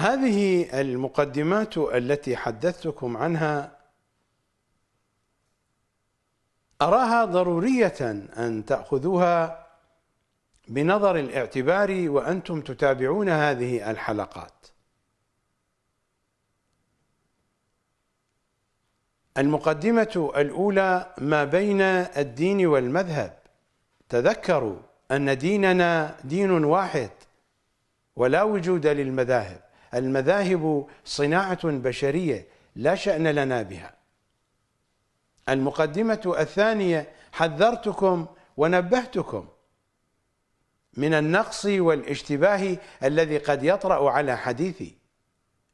هذه المقدمات التي حدثتكم عنها أراها ضرورية أن تأخذوها بنظر الاعتبار وأنتم تتابعون هذه الحلقات. المقدمة الأولى ما بين الدين والمذهب. تذكروا أن ديننا دين واحد ولا وجود للمذاهب. المذاهب صناعة بشرية لا شأن لنا بها. المقدمة الثانية حذرتكم ونبهتكم من النقص والاشتباه الذي قد يطرأ على حديثي،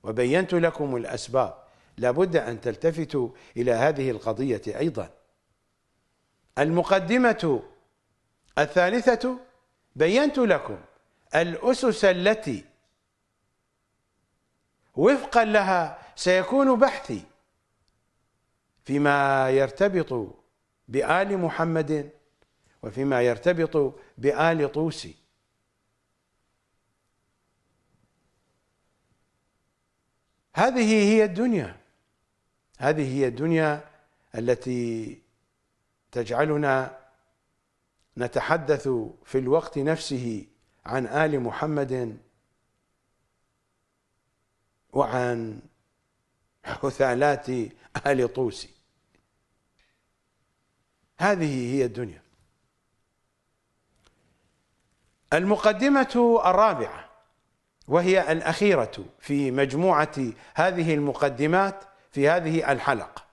وبينت لكم الأسباب. لا بد أن تلتفتوا إلى هذه القضية أيضا. المقدمة الثالثة بينت لكم الأسس التي وفقا لها سيكون بحثي فيما يرتبط بآل محمد وفيما يرتبط بآل طوسي. هذه هي الدنيا، هذه هي الدنيا التي تجعلنا نتحدث في الوقت نفسه عن آل محمد وعن حثالات آل طوسي. هذه هي الدنيا. المقدمة الرابعة وهي الأخيرة في مجموعة هذه المقدمات في هذه الحلقة: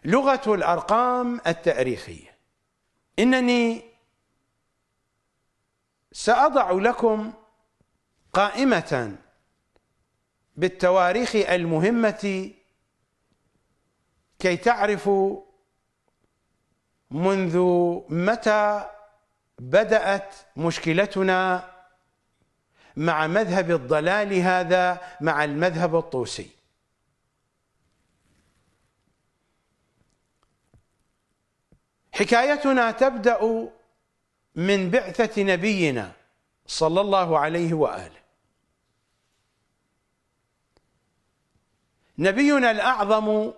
لغة الأرقام التاريخية. إنني سأضع لكم قائمة بالتواريخ المهمة كي تعرفوا منذ متى بدأت مشكلتنا مع مذهب الضلال هذا، مع المذهب الطوسي. حكايتنا تبدأ من بعثة نبينا صلى الله عليه وآله. نبينا الأعظم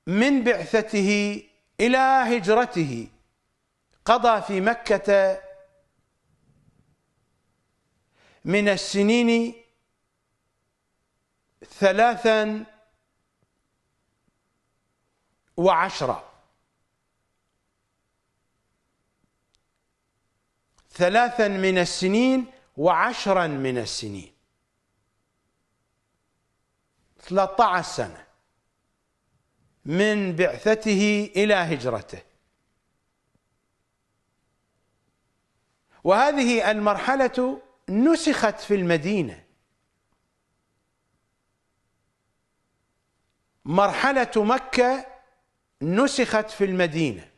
من بعثته إلى هجرته قضى في مكة من السنين 13 3 من السنين و10 من السنين، 13 سنة من بعثته إلى هجرته. وهذه المرحلة نسخت في المدينة. مرحلة مكة نسخت في المدينة.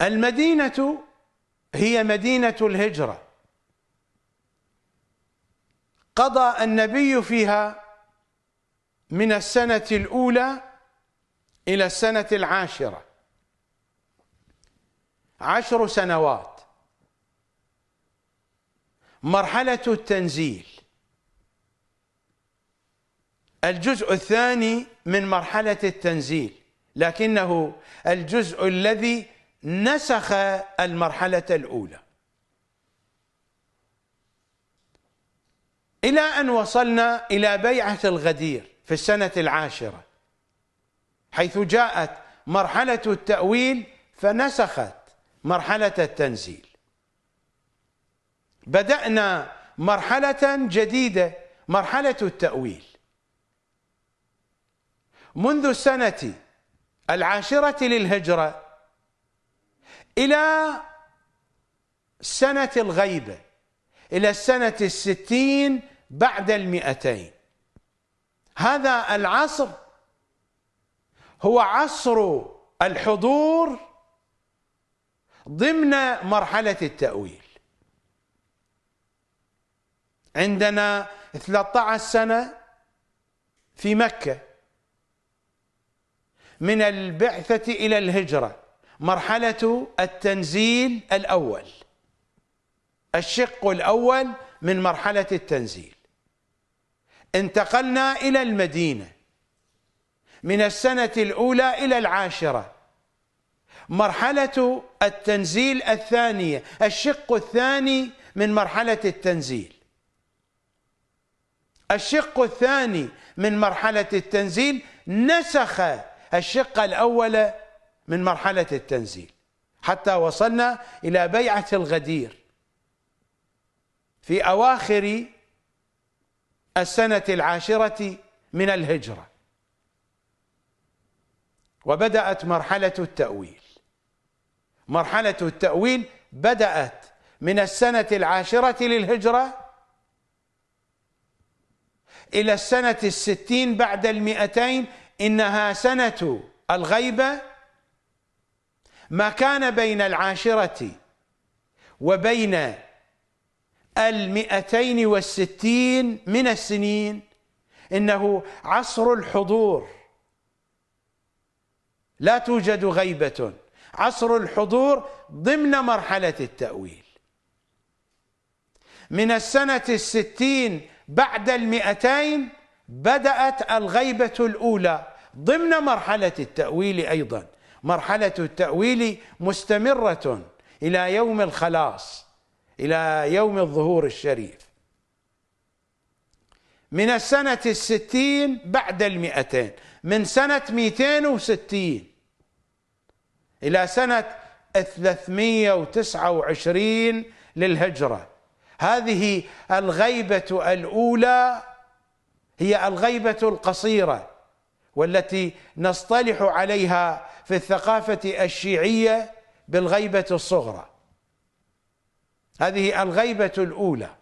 المدينة هي مدينة الهجرة. قضى النبي فيها من السنة الأولى إلى السنة 10، 10 سنوات. مرحلة التنزيل، الجزء الثاني من مرحلة التنزيل، لكنه الجزء الذي نسخ المرحلة الأولى، إلى أن وصلنا إلى بيعة الغدير في السنة 10، حيث جاءت مرحلة التأويل فنسخت مرحلة التنزيل. بدأنا مرحلة جديدة، مرحلة التأويل. منذ السنة 10 للهجرة إلى سنة الغيبة، إلى السنة 60 بعد 200. هذا العصر هو عصر الحضور ضمن مرحلة التأويل. عندنا 13 سنة في مكة من البعثة إلى الهجرة، مرحلة التنزيل الأول. الشق الأول من مرحلة التنزيل. انتقلنا إلى المدينة من السنة الأولى إلى العاشرة، مرحلة التنزيل الثانية، الشق الثاني من مرحلة التنزيل. الشق الثاني من مرحلة التنزيل نسخ الشق الأول من مرحلة التنزيل حتى وصلنا إلى بيعة الغدير في أواخر السنة العاشرة من الهجرة، وبدأت مرحلة التأويل. مرحلة التأويل بدأت من السنة العاشرة للهجرة إلى السنة 60 بعد 200. إنها سنة الغيبة. ما كان بين العاشرة وبين 260 من السنين إنه عصر الحضور، لا توجد غيبة، عصر الحضور ضمن مرحلة التأويل. من السنة 60 بعد 200 بدأت الغيبة الأولى ضمن مرحلة التأويل أيضا. مرحلة التأويل مستمرة إلى يوم الخلاص، إلى يوم الظهور الشريف. من السنة 60 بعد 200، من سنة 260 إلى سنة 329 للهجرة، هذه الغيبة الأولى هي الغيبة القصيرة، والتي نصطلح عليها في الثقافة الشيعية بالغيبة الصغرى. هذه الغيبة الأولى،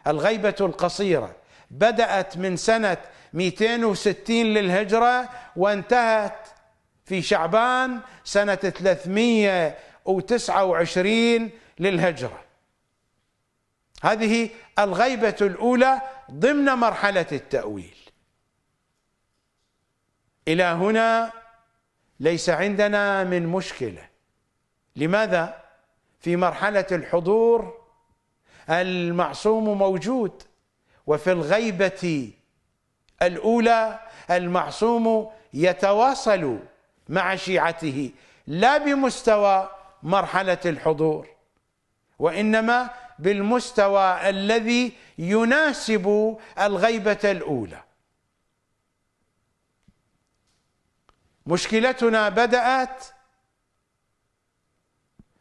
الغيبة القصيرة، بدأت من سنة 260 للهجرة وانتهت في شعبان سنة 329 للهجرة. هذه الغيبة الأولى ضمن مرحلة التأويل. إلى هنا ليس عندنا من مشكلة. لماذا؟ في مرحلة الحضور المعصوم موجود، وفي الغيبة الأولى المعصوم يتواصل مع شيعته لا بمستوى مرحلة الحضور، وإنما بالمستوى الذي يناسب الغيبة الأولى. مشكلتنا بدأت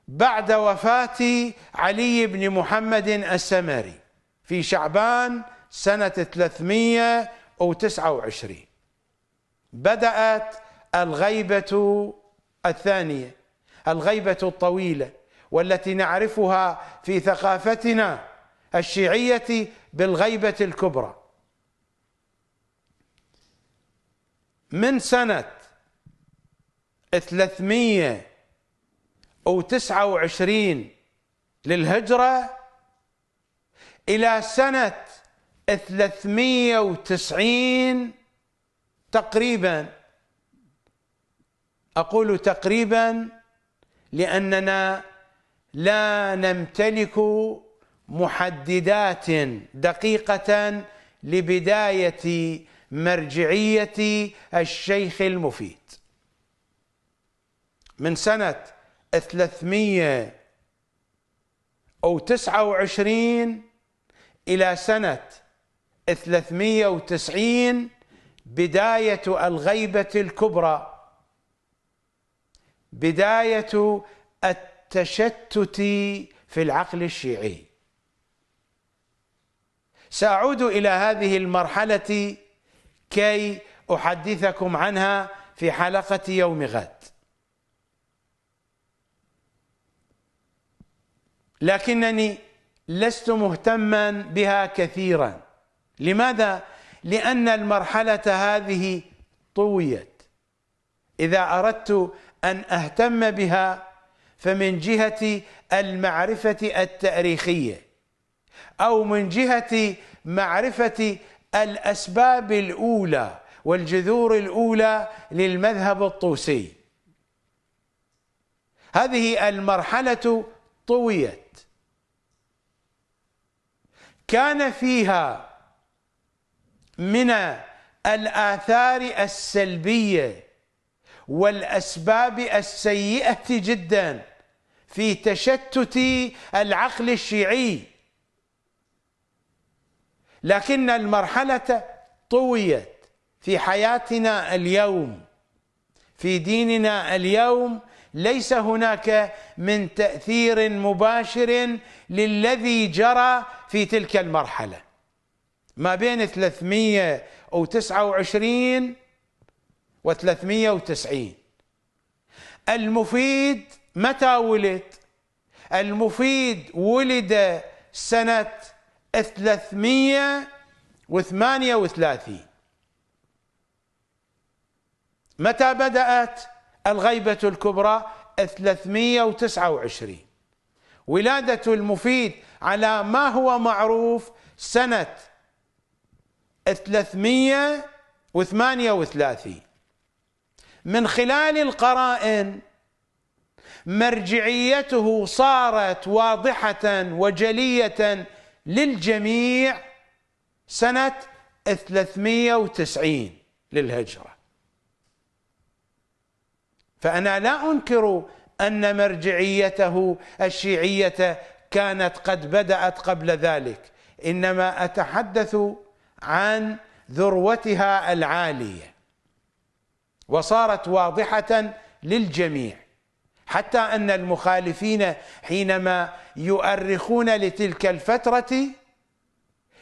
بعد وفاة علي بن محمد السمري في شعبان سنة 329. بدأت الغيبة الثانية، الغيبة الطويلة، والتي نعرفها في ثقافتنا الشيعية بالغيبة الكبرى. من سنة 329 للهجرة إلى سنة 390 تقريبا. أقول تقريبا لأننا لا نمتلك محددات دقيقة لبداية مرجعية الشيخ المفيد. من سنة 329 إلى سنة 390 بداية الغيبة الكبرى، بداية التشتت في العقل الشيعي. سأعود إلى هذه المرحلة كي أحدثكم عنها في حلقة يوم غد، لكنني لست مهتما بها كثيرا. لماذا؟ لأن المرحلة هذه طويت. إذا أردت أن أهتم بها فمن جهة المعرفة التاريخية أو من جهة معرفة الأسباب الأولى والجذور الأولى للمذهب الطوسي. هذه المرحلة طويت كان فيها من الآثار السلبية والأسباب السيئة جدا في تشتت العقل الشيعي، لكن المرحلة طويت في حياتنا اليوم، في ديننا اليوم. ليس هناك من تأثير مباشر للذي جرى في تلك المرحلة ما بين 329 و 390. المفيد متى ولد؟ المفيد ولد سنة 338. متى بدأت الغيبة الكبرى؟ 329. ولادة المفيد على ما هو معروف سنة 338. من خلال القرائن مرجعيته صارت واضحة وجلية للجميع سنة 390 للهجرة. فأنا لا أنكر أن مرجعيته الشيعية كانت قد بدأت قبل ذلك، إنما أتحدث عن ذروتها العالية وصارت واضحة للجميع، حتى أن المخالفين حينما يؤرخون لتلك الفترة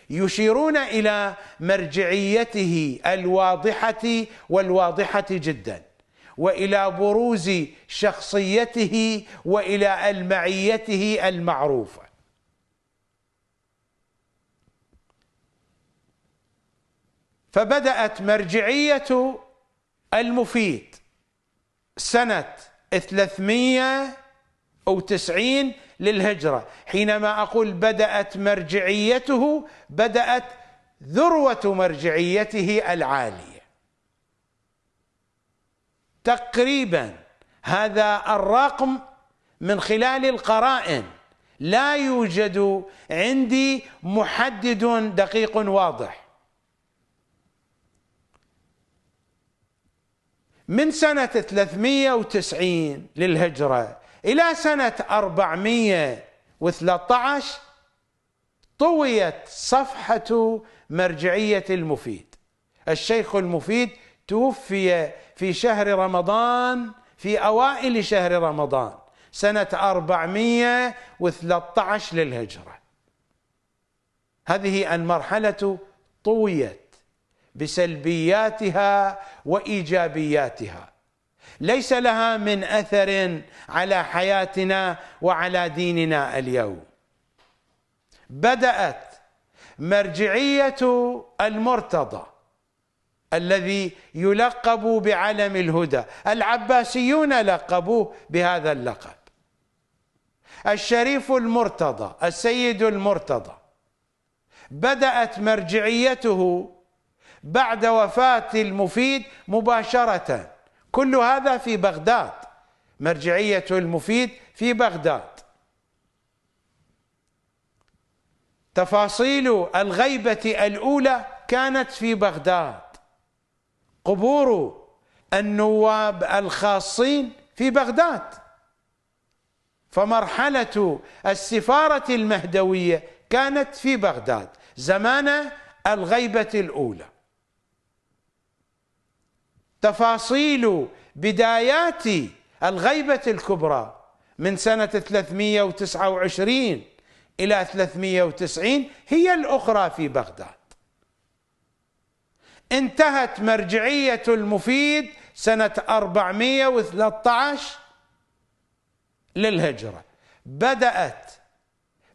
يشيرون إلى مرجعيته الواضحة والواضحة جدا، وإلى بروز شخصيته وإلى المعيته المعروفة. فبدأت مرجعية المفيد سنة 390 للهجرة. حينما أقول بدأت مرجعيته، بدأت ذروة مرجعيته العالية تقريبا. هذا الرقم من خلال القرائن، لا يوجد عندي محدد دقيق واضح. من سنة 390 للهجرة إلى سنة 413 طويت صفحة مرجعية المفيد. الشيخ المفيد توفي في شهر رمضان، في أوائل شهر رمضان سنة 413 للهجرة. هذه المرحلة طويت بسلبياتها وإيجابياتها، ليس لها من أثر على حياتنا وعلى ديننا اليوم. بدأت مرجعية المرتضى الذي يلقب بعلم الهدى، العباسيون لقبوه بهذا اللقب، الشريف المرتضى، السيد المرتضى. بدأت مرجعيته بعد وفاة المفيد مباشرة. كل هذا في بغداد، مرجعية المفيد في بغداد. تفاصيل الغيبة الأولى كانت في بغداد، قبور النواب الخاصين في بغداد. فمرحلة السفارة المهدوية كانت في بغداد زمان الغيبة الأولى. تفاصيل بدايات الغيبة الكبرى من سنة 329 إلى 390 هي الأخرى في بغداد. انتهت مرجعية المفيد سنة 413 للهجرة. بدأت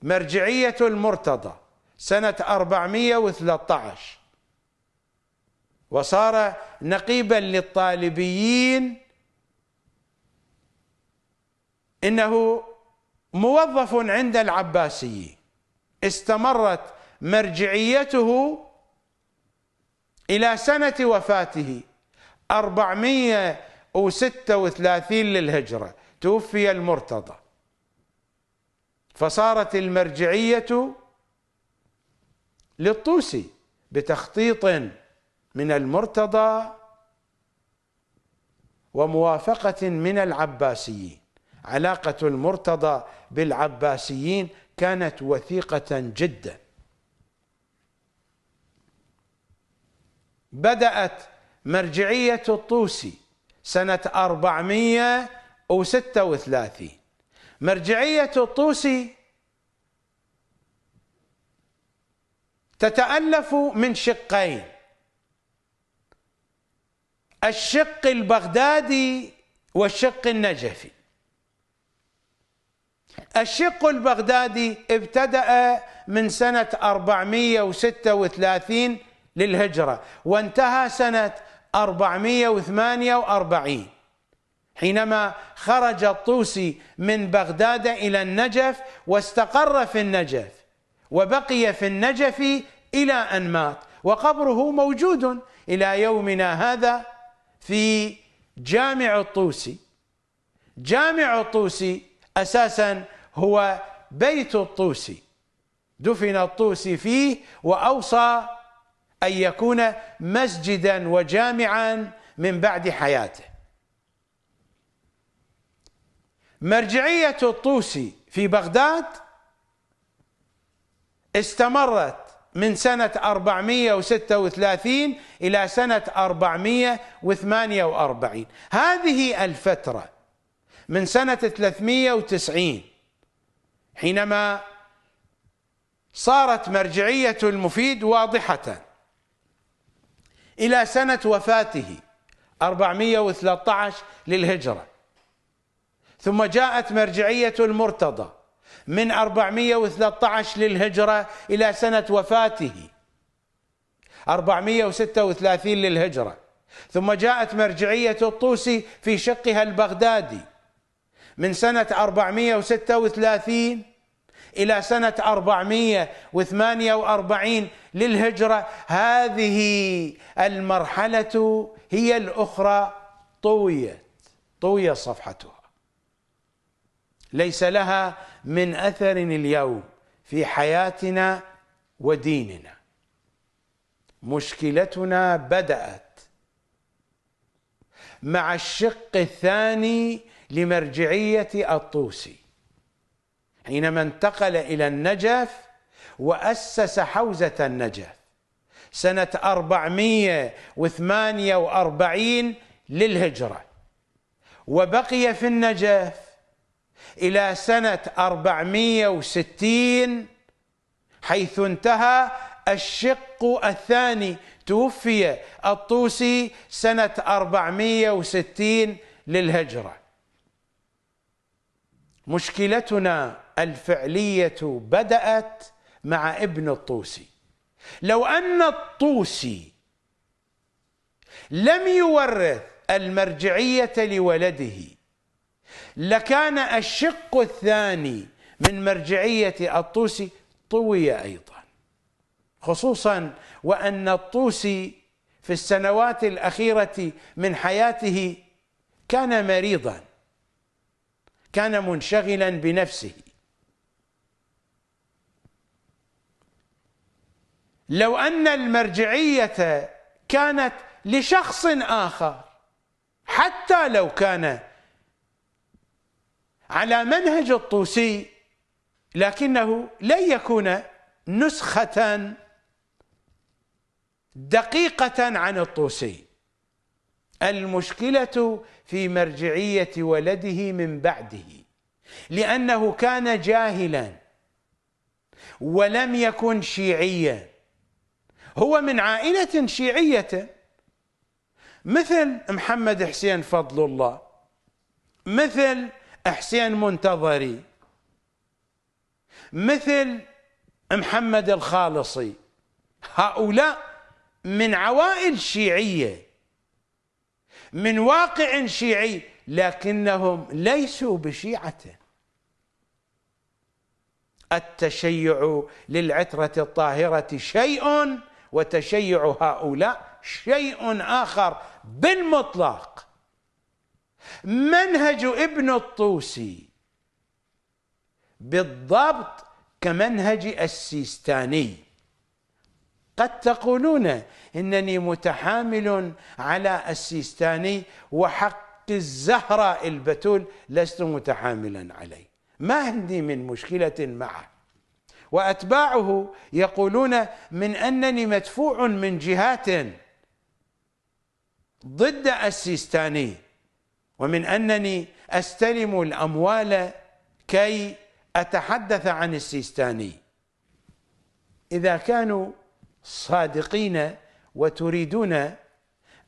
مرجعية المرتضى سنة 413 وصار نقيبا للطالبيين، إنه موظف عند العباسيين. استمرت مرجعيته إلى سنة وفاته 436 للهجرة، توفي المرتضى. فصارت المرجعية للطوسي بتخطيط من المرتضى وموافقة من العباسيين. علاقة المرتضى بالعباسيين كانت وثيقة جدا. بدأت مرجعية الطوسي سنة 436. مرجعية الطوسي تتألف من شقين: الشق البغدادي والشق النجفي. الشق البغدادي ابتدأ من سنة 436 للهجرة وانتهى سنة 448 حينما خرج الطوسي من بغداد إلى النجف واستقر في النجف وبقي في النجف إلى أن مات، وقبره موجود إلى يومنا هذا في جامع الطوسي. جامع الطوسي أساسا هو بيت الطوسي، دفن الطوسي فيه وأوصى أن يكون مسجدا وجامعا من بعد حياته. مرجعية الطوسي في بغداد استمرت من سنة 436 إلى سنة 448. هذه الفترة من سنة 390 حينما صارت مرجعية المفيد واضحة إلى سنة وفاته 413 للهجرة، ثم جاءت مرجعية المرتضى من 413 للهجرة إلى سنة وفاته 436 للهجرة، ثم جاءت مرجعية الطوسي في شقها البغدادي من سنة 436 إلى سنة 448 للهجرة. هذه المرحلة هي الأخرى طويت صفحتها، ليس لها من أثر اليوم في حياتنا وديننا. مشكلتنا بدأت مع الشق الثاني لمرجعية الطوسي حينما انتقل إلى النجف وأسس حوزة النجف سنة 448 للهجرة، وبقي في النجف إلى سنة 460 حيث انتهى الشق الثاني. توفي الطوسي سنة 460 للهجرة. مشكلتنا الفعلية بدأت مع ابن الطوسي. لو أن الطوسي لم يورث المرجعية لولده لكان الشق الثاني من مرجعية الطوسي طوي أيضا، خصوصا وأن الطوسي في السنوات الأخيرة من حياته كان مريضا، كان منشغلا بنفسه. لو أن المرجعية كانت لشخص آخر حتى لو كان على منهج الطوسي لكنه لن يكون نسخة دقيقة عن الطوسي. المشكلة في مرجعية ولده من بعده، لأنه كان جاهلا ولم يكن شيعيا. هو من عائلة شيعية مثل محمد حسين فضل الله، مثل حسين منتظري، مثل محمد الخالصي. هؤلاء من عوائل شيعية، من واقع شيعي، لكنهم ليسوا بشيعة. التشيع للعترة الطاهرة شيء، وتشيع هؤلاء شيء آخر بالمطلق. منهج ابن الطوسي بالضبط كمنهج السيستاني، قد تقولون إنني متحامل على السيستاني وحق الزهراء البتول لست متحاملا عليه، ما عندي من مشكلة معه. وأتباعه يقولون من أنني مدفوع من جهات ضد السيستاني، ومن أنني أستلم الأموال كي أتحدث عن السيستاني. إذا كانوا صادقين وتريدون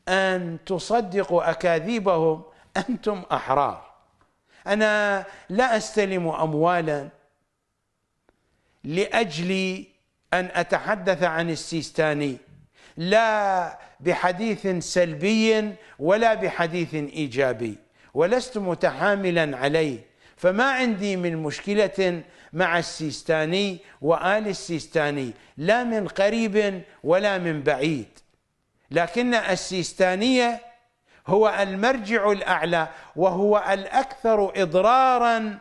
أن تصدقوا أكاذيبهم أنتم أحرار. أنا لا أستلم أموالا لأجل أن أتحدث عن السيستاني، لا بحديث سلبي ولا بحديث إيجابي، ولست متحاملا عليه، فما عندي من مشكلة مع السيستاني وآل السيستاني، لا من قريب ولا من بعيد. لكن السيستانية هو المرجع الأعلى وهو الأكثر إضرارا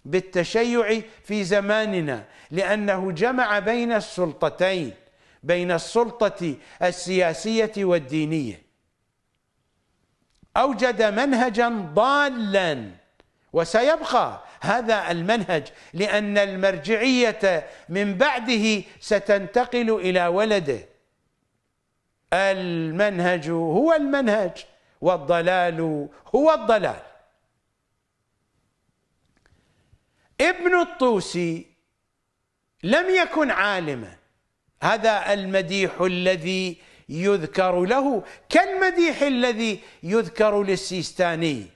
بالتشيع في زماننا، لأنه جمع بين السلطتين، بين السلطة السياسية والدينية، أوجد منهجا ضالا، وسيبقى هذا المنهج لأن المرجعية من بعده ستنتقل إلى ولده. المنهج هو المنهج والضلال هو الضلال. ابن الطوسي لم يكن عالما، هذا المديح الذي يذكر له كالمديح الذي يذكر للسيستاني.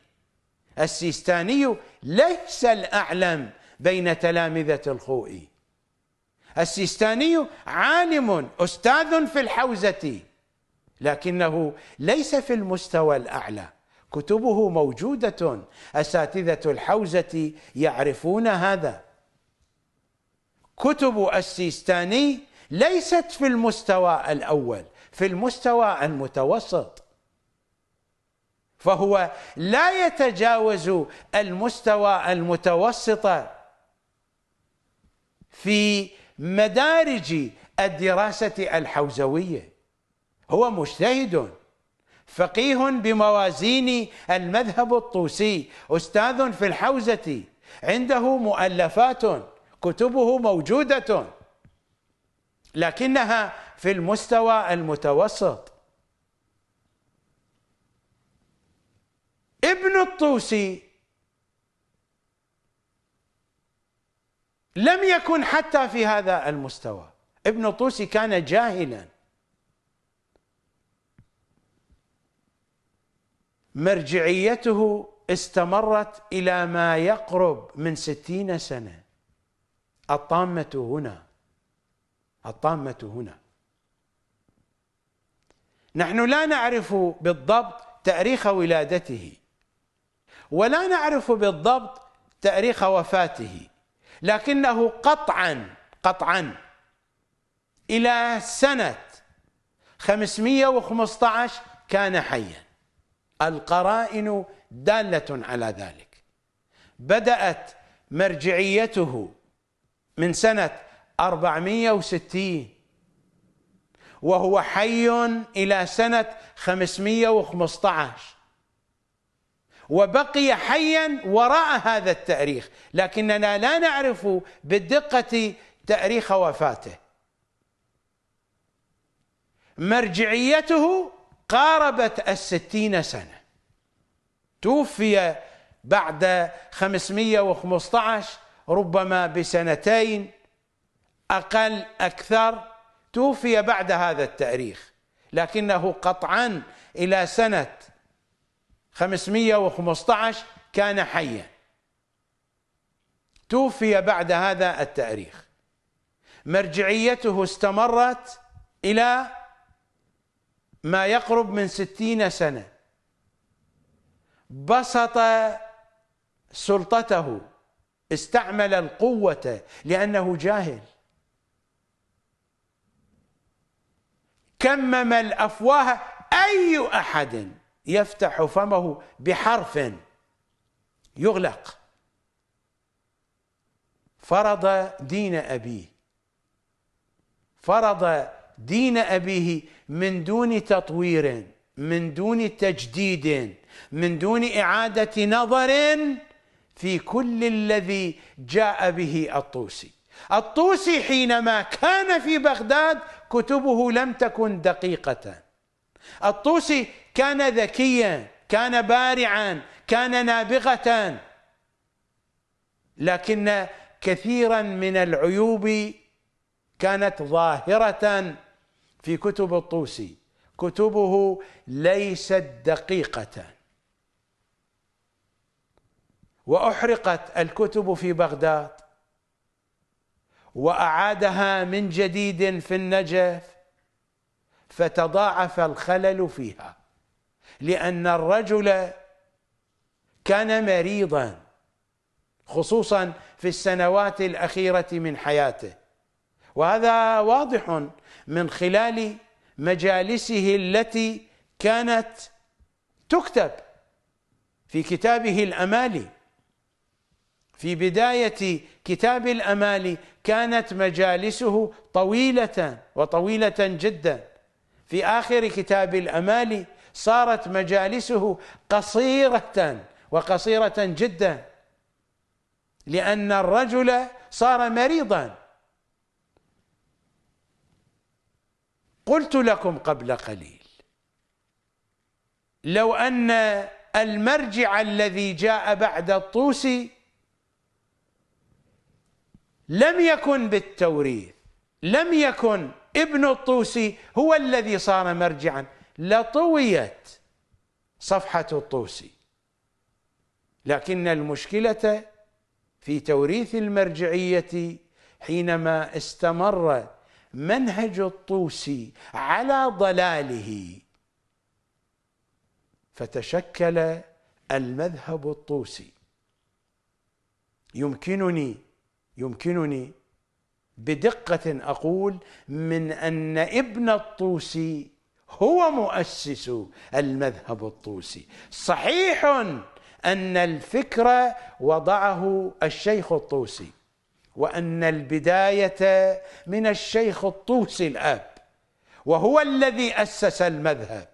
السيستاني ليس الأعلم بين تلامذة الخوئي، السيستاني عالم أستاذ في الحوزة، لكنه ليس في المستوى الأعلى. كتبه موجودة، أساتذة الحوزة يعرفون هذا. كتب السيستاني ليست في المستوى الأول، في المستوى المتوسط، فهو لا يتجاوز المستوى المتوسط في مدارج الدراسة الحوزوية. هو مجتهد فقيه بموازين المذهب الطوسي، أستاذ في الحوزة، عنده مؤلفات، كتبه موجودة، لكنها في المستوى المتوسط. ابن الطوسي لم يكن حتى في هذا المستوى. ابن الطوسي كان جاهلا، مرجعيته استمرت إلى ما يقرب من 60 سنة. الطامة هنا، الطامة هنا. نحن لا نعرف بالضبط تاريخ ولادته، ولا نعرف بالضبط تاريخ وفاته، لكنه قطعا إلى سنة 515 كان حيا. القرائن دالة على ذلك. بدأت مرجعيته من سنة 460 وهو حي إلى سنة 515، وبقي حيا وراء هذا التاريخ، لكننا لا نعرف بالدقة تاريخ وفاته. مرجعيته قاربت 60 سنة، توفي بعد 515 ربما بسنتين أقل أكثر، توفي بعد هذا التاريخ، لكنه قطعا إلى سنة 515 كان حيا، توفي بعد هذا التاريخ. مرجعيته استمرت إلى ما يقرب من 60 سنة. بسط سلطته، استعمل القوة لأنه جاهل، كمم الأفواه. أي أحد يفتح فمه بحرف يغلق. فرض دين أبيه، فرض دين أبيه من دون تطوير، من دون تجديد، من دون إعادة نظر في كل الذي جاء به الطوسي. الطوسي حينما كان في بغداد كتبه لم تكن دقيقة. الطوسي كان ذكيا، كان بارعا، كان نابغة، لكن كثيرا من العيوب كانت ظاهرة في كتب الطوسي. كتبه ليست دقيقة، وأحرقت الكتب في بغداد وأعادها من جديد في النجف، فتضاعف الخلل فيها، لأن الرجل كان مريضا خصوصا في السنوات الأخيرة من حياته، وهذا واضح من خلال مجالسه التي كانت تكتب في كتابه الأمالي. في بداية كتاب الأمالي كانت مجالسه طويلة وطويلة جدا. في آخر كتاب الأمالي صارت مجالسه قصيرة وقصيرة جدا، لأن الرجل صار مريضا. قلت لكم قبل قليل لو أن المرجع الذي جاء بعد الطوسي لم يكن بالتوريث، لم يكن ابن الطوسي هو الذي صار مرجعا، لطويت صفحة الطوسي. لكن المشكلة في توريث المرجعية حينما استمر منهج الطوسي على ضلاله، فتشكل المذهب الطوسي. يمكنني بدقة أقول من أن ابن الطوسي هو مؤسس المذهب الطوسي. صحيح أن الفكر وضعه الشيخ الطوسي، وأن البداية من الشيخ الطوسي الأب، وهو الذي أسس المذهب،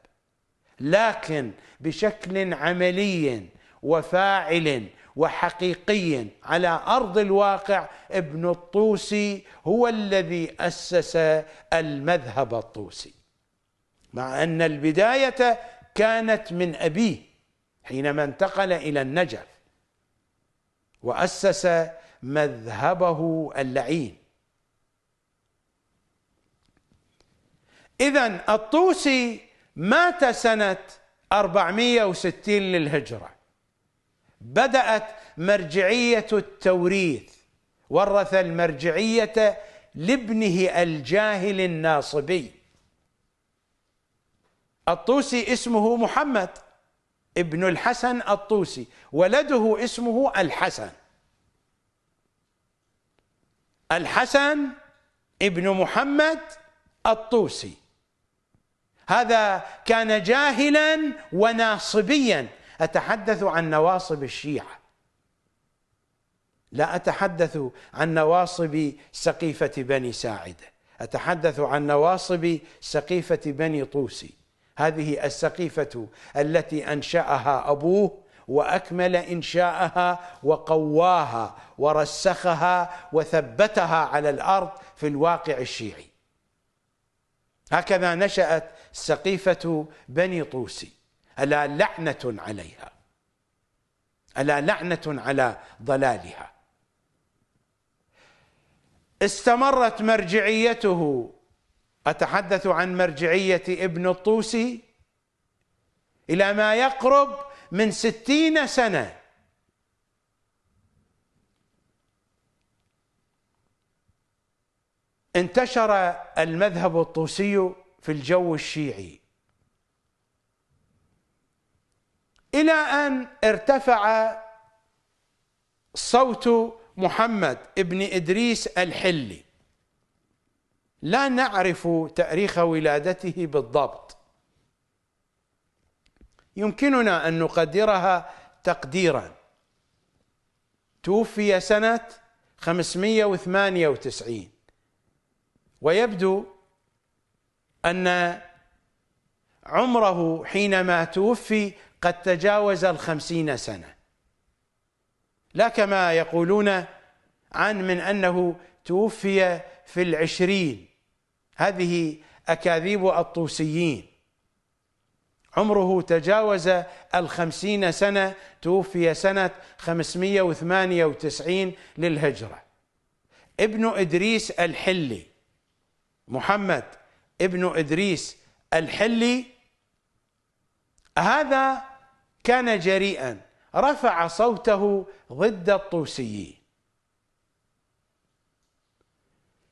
لكن بشكل عملي وفاعل وحقيقي على أرض الواقع ابن الطوسي هو الذي أسس المذهب الطوسي، مع أن البداية كانت من أبيه حينما انتقل إلى النجف وأسس مذهبه اللعين. إذن الطوسي مات سنة 460 للهجرة. بدأت مرجعية التوريث، ورث المرجعية لابنه الجاهل الناصبي. الطوسي اسمه محمد ابن الحسن الطوسي، ولده اسمه الحسن. الحسن ابن محمد الطوسي، هذا كان جاهلا وناصبيا. أتحدث عن نواصب الشيعة، لا أتحدث عن نواصب سقيفة بني ساعدة، أتحدث عن نواصب سقيفة بني طوسي. هذه السقيفة التي أنشأها أبوه وأكمل إنشاءها وقواها ورسخها وثبتها على الأرض في الواقع الشيعي. هكذا نشأت سقيفة بني طوسي. ألا لعنة عليها، ألا لعنة على ضلالها. استمرت مرجعيته، أتحدث عن مرجعية ابن الطوسي، إلى ما يقرب من 60 سنة. انتشر المذهب الطوسي في الجو الشيعي إلى أن ارتفع صوت محمد ابن إدريس الحلي. لا نعرف تاريخ ولادته بالضبط، يمكننا أن نقدرها تقديرا. توفي سنة 598، ويبدو أن عمره حينما توفي قد تجاوز 50 سنة، لا كما يقولون من أنه توفي في 20. هذه أكاذيب الطوسيين. عمره تجاوز 50 سنة، توفي سنة 598 للهجرة. ابن إدريس الحلي، محمد ابن إدريس الحلي، هذا كان جريئا، رفع صوته ضد الطوسيين.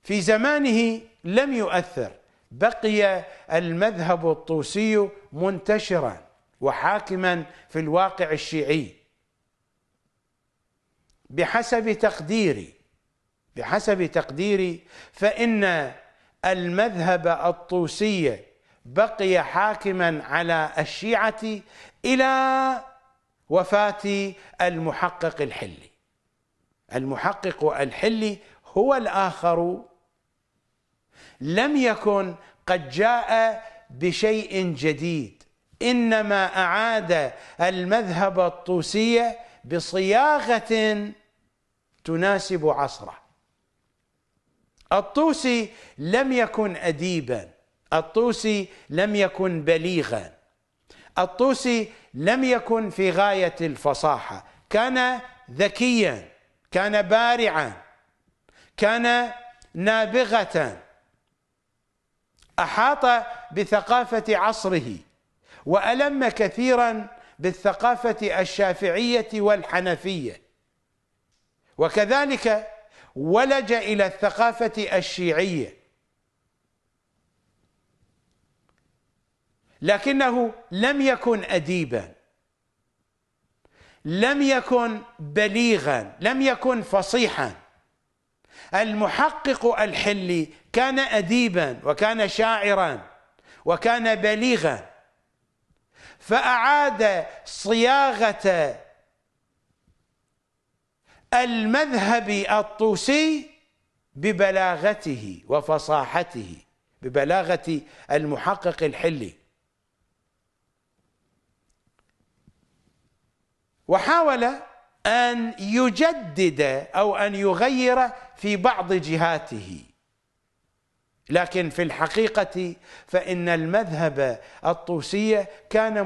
في زمانه لم يؤثر، بقي المذهب الطوسي منتشرا وحاكما في الواقع الشيعي. بحسب تقديري فإن المذهب الطوسي بقي حاكما على الشيعة إلى وفاة المحقق الحلي. المحقق الحلي هو الآخر، لم يكن قد جاء بشيء جديد، إنما أعاد المذهب الطوسي بصياغة تناسب عصره. الطوسي لم يكن أديبا، الطوسي لم يكن بليغا، الطوسي لم يكن في غاية الفصاحة، كان ذكيا، كان بارعا، كان نابغة، أحاط بثقافة عصره، وألم كثيرا بالثقافة الشافعية والحنفية، وكذلك ولج إلى الثقافة الشيعية، لكنه لم يكن أديبا، لم يكن بليغا، لم يكن فصيحا. المحقق الحلي كان أديبا وكان شاعرا وكان بليغا، فأعاد صياغة المذهب الطوسي ببلاغته وفصاحته، ببلاغة المحقق الحلي، وحاول أن يجدد أو أن يغير في بعض جهاته. لكن في الحقيقة فإن المذهب الطوسي كان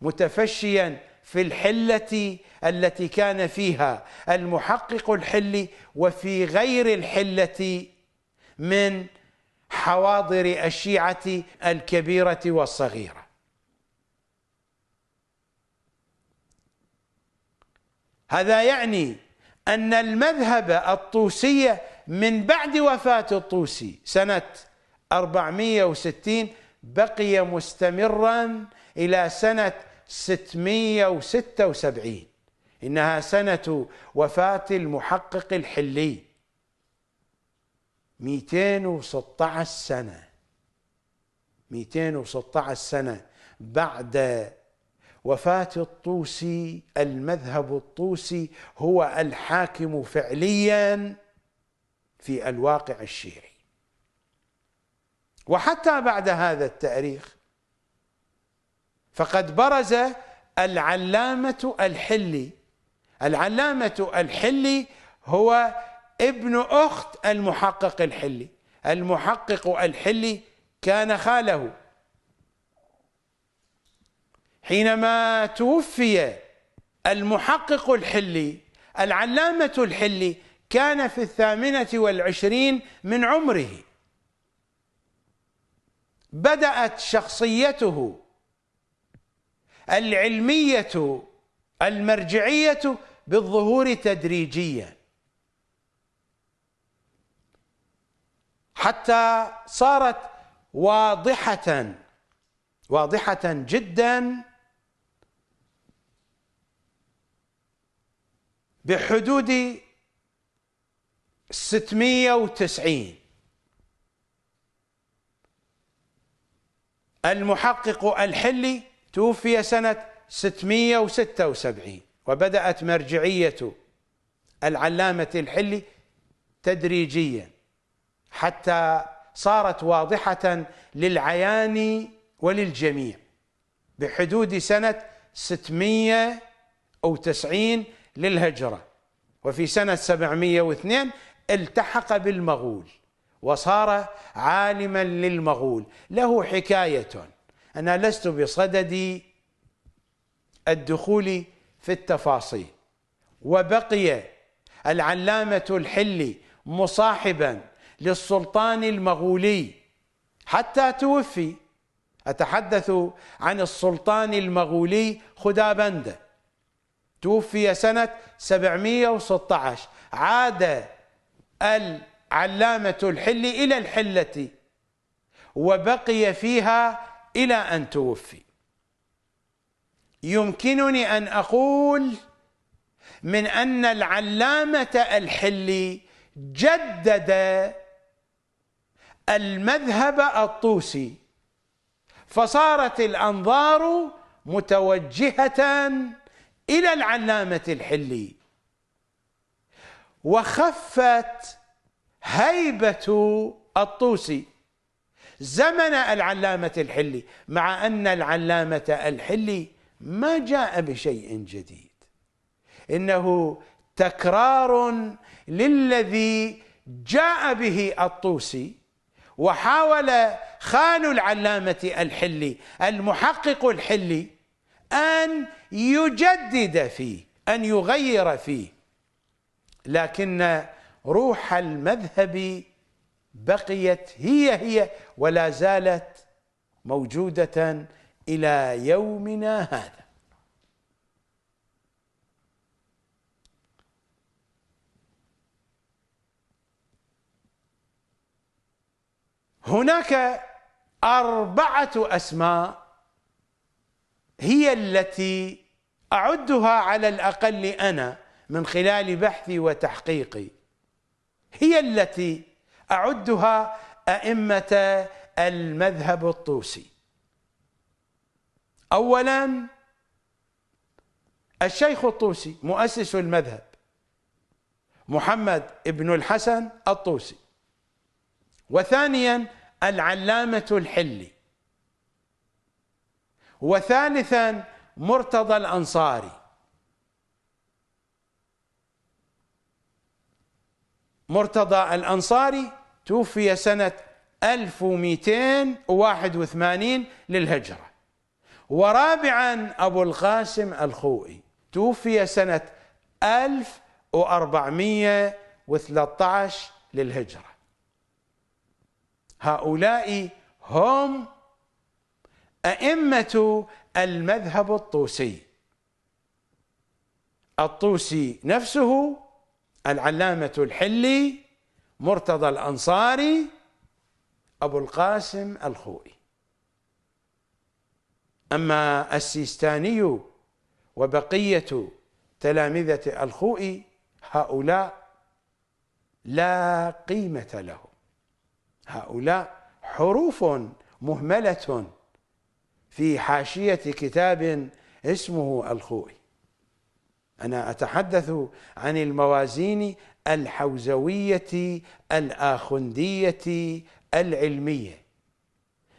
متفشيا في الحلة التي كان فيها المحقق الحلي، وفي غير الحلة من حواضر الشيعة الكبيرة والصغيرة. هذا يعني أن المذهب الطوسي من بعد وفاة الطوسي سنة 460 بقي مستمرا إلى سنة 676، إنها سنة وفاة المحقق الحلي. 216 سنة بعد وفاة الطوسي، المذهب الطوسي هو الحاكم فعليا في الواقع الشيعي. وحتى بعد هذا التاريخ فقد برز العلامة الحلي. العلامة الحلي هو ابن أخت المحقق الحلي. المحقق الحلي كان خاله. حينما توفي المحقق الحلي، العلامة الحلي كان في 28 من عمره. بدأت شخصيته العلمية المرجعية بالظهور تدريجيا، حتى صارت واضحة جدا بحدود 690. المحقق الحلي توفي سنة 676، وبدأت مرجعية العلامة الحلي تدريجيا حتى صارت واضحة للعيان وللجميع بحدود سنة 690 للهجرة، وفي سنة 702 التحق بالمغول وصار عالما للمغول. له حكاية، أنا لست بصدد الدخول في التفاصيل. وبقي العلامة الحلي مصاحبا للسلطان المغولي حتى توفي. أتحدث عن السلطان المغولي خدابنده، توفي سنة 716. عاد العلامة الحلي إلى الحلة وبقي فيها إلى أن توفي. يمكنني أن أقول من أن العلامة الحلي جدد المذهب الطوسي، فصارت الأنظار متوجهة إلى العلامة الحلي، وخفت هيبة الطوسي زمن العلامة الحلي، مع أن العلامة الحلي ما جاء بشيء جديد، إنه تكرار للذي جاء به الطوسي. وحاول خال العلامة الحلي المحقق الحلي أن يجدد فيه، أن يغير فيه، لكن روح المذهب بقيت هي ولا زالت موجودة إلى يومنا هذا. هناك 4 أسماء هي التي أعدها على الأقل أنا من خلال بحثي وتحقيقي، هي التي أعدها أئمة المذهب الطوسي. أولا الشيخ الطوسي مؤسس المذهب محمد بن الحسن الطوسي، وثانيا العلامة الحلي، وثالثا مرتضى الأنصاري. مرتضى الأنصاري توفي سنة 1281 للهجرة. ورابعا أبو القاسم الخوئي توفي سنة 1413 للهجرة. هؤلاء هم أئمة المذهب الطوسي. الطوسي نفسه، العلامة الحلي، مرتضى الأنصاري، أبو القاسم الخوئي. أما السيستاني وبقية تلامذة الخوئي هؤلاء لا قيمة لهم، هؤلاء حروف مهملة في حاشية كتاب اسمه الخوئي. أنا أتحدث عن الموازين الحوزوية الآخندية العلمية،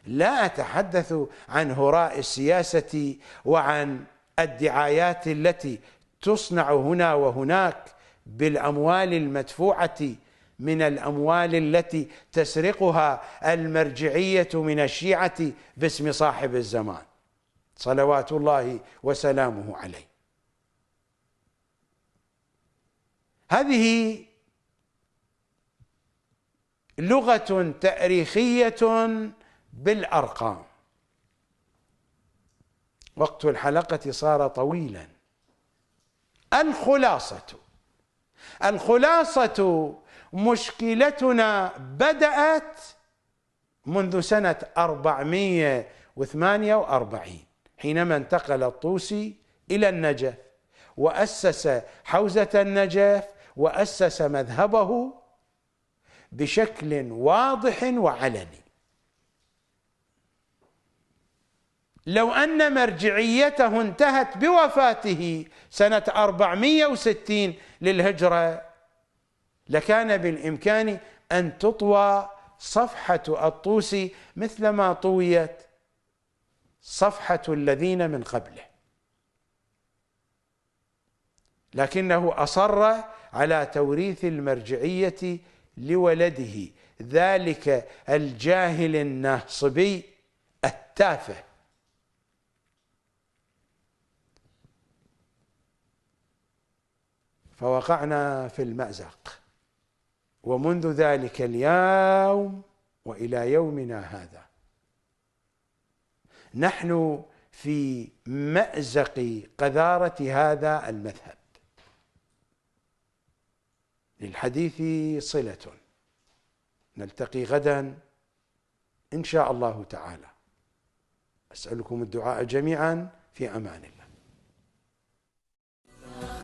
لا أتحدث عن هراء السياسة وعن الدعايات التي تصنع هنا وهناك بالأموال المدفوعة من الأموال التي تسرقها المرجعية من الشيعة باسم صاحب الزمان صلوات الله وسلامه عليه. هذه لغة تاريخية بالأرقام. وقت الحلقة صار طويلا. الخلاصة مشكلتنا بدأت منذ سنة 448 حينما انتقل الطوسي إلى النجف وأسس حوزة النجف وأسس مذهبه بشكل واضح وعلني. لو أن مرجعيته انتهت بوفاته سنة 460 للهجرة لكان بالإمكان أن تطوى صفحة الطوسي مثلما طويت صفحة الذين من قبله، لكنه أصر على توريث المرجعية لولده ذلك الجاهل الناصبي التافه. فوقعنا في المأزق، ومنذ ذلك اليوم وإلى يومنا هذا نحن في مأزق قذارة هذا المذهب. للحديث صلة، نلتقي غدا إن شاء الله تعالى. أسألكم الدعاء جميعا، في أمان الله.